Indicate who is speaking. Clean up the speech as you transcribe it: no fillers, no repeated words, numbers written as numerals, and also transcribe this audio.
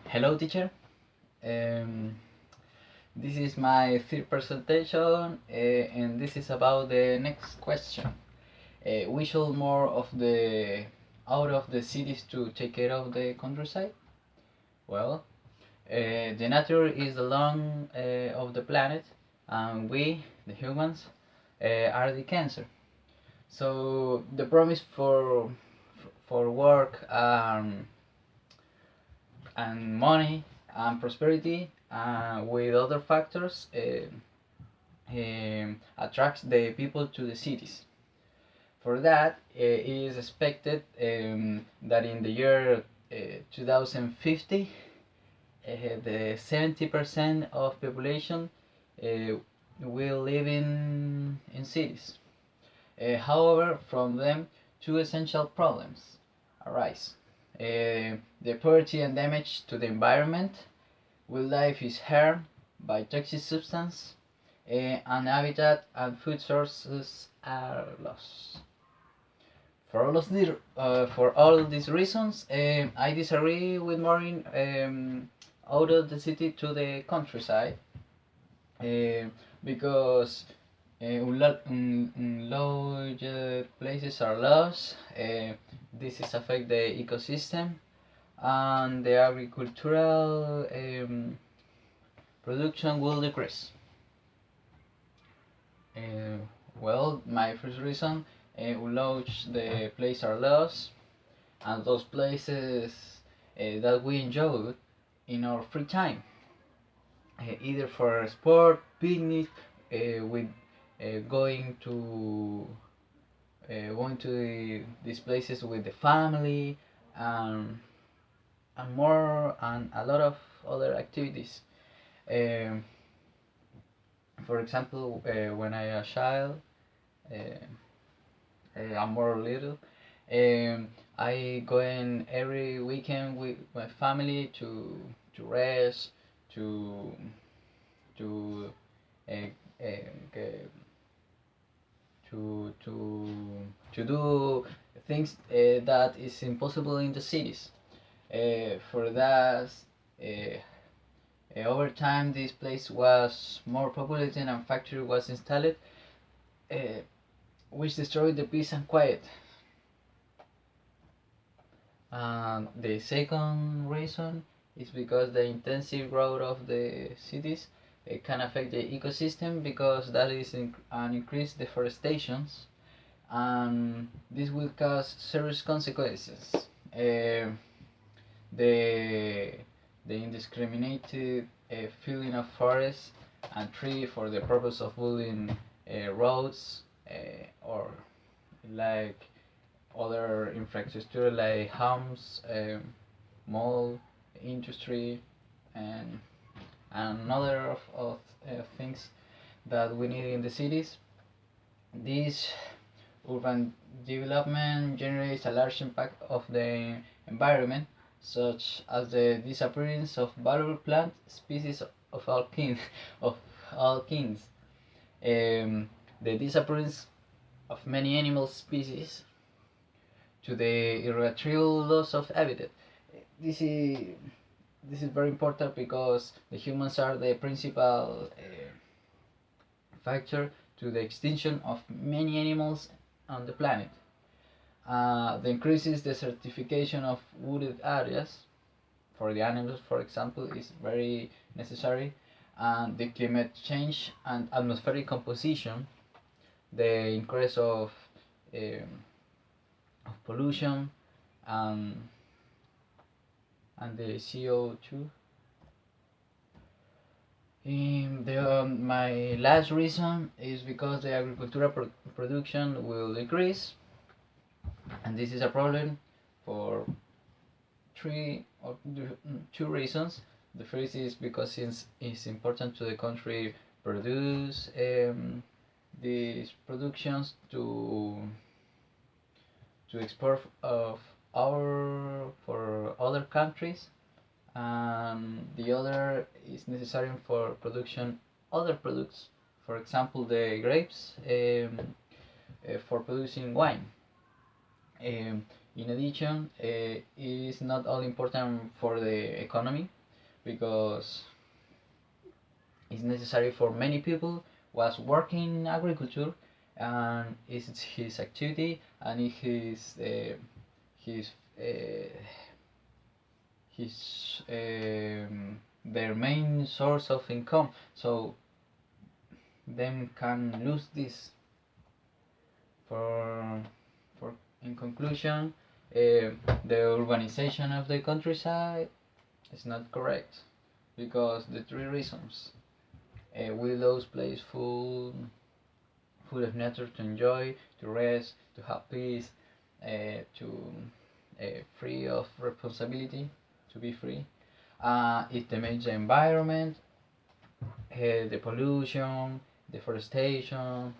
Speaker 1: Hello, teacher. Um, this is my third presentation, and this is about the next question. We should more of the out of the cities to take care of the countryside. Well, the nature is the lung of the planet, and we, the humans, are the cancer. So the promise for work and money and prosperity with other factors attracts the people to the cities. For that, it is expected that in the year 2050, the 70% of population uh, will live in cities. However, from them, two essential problems arise. The poverty and damage to the environment. Wildlife is harmed by toxic substance, and habitat and food sources are lost. For all these reasons, I disagree with moving out of the city to the countryside, uh, because large places are lost. This is affect the ecosystem and the agricultural production will decrease. Uh, well, my first reason, large the places are lost, and those places that we enjoy in our free time, either for sport, picnic, with going to these places with the family, and and a lot of other activities. Um, for example, when I was a child, uh, I'm more little. I go in every weekend with my family to rest, to to uh, uh, to do things that is impossible in the cities. For that, over time, this place was more populated and factory was installed, uh, which destroyed the peace and quiet. And the second reason is because the intensive growth of the cities can affect the ecosystem because that is an increased deforestation, and this will cause serious consequences. Uh, the the indiscriminated filling of forests and tree for the purpose of building roads, or like other infrastructure like homes, mall, industry, and another of things that we need in the cities. This urban development generates a large impact of the environment, such as the disappearance of valuable plant species of all kinds. of all kinds. The disappearance of many animal species to the irretrievable loss of habitat. This is this is very important because the humans are the principal factor to the extinction of many animals on the planet. The increases the certification of wooded areas for the animals, for example, is very necessary, and the climate change and atmospheric composition, the increase um, of pollution, and the CO2. My last reason is because the agricultural production will decrease, and this is a problem for two reasons. The first is because it's important to the country produce these productions to export of our for other countries, and the other is necessary for production other products, for example the grapes, for producing wine. In addition, it is not all important for the economy because it's necessary for many people was working in agriculture, and it's his activity and his uh, his their main source of income. So them can lose this. For for in conclusion, the urbanization of the countryside is not correct because the three reasons: we lose place full of nature to enjoy, to rest, to have peace, to free of responsibility, to be free. It damages the environment, the pollution, deforestation,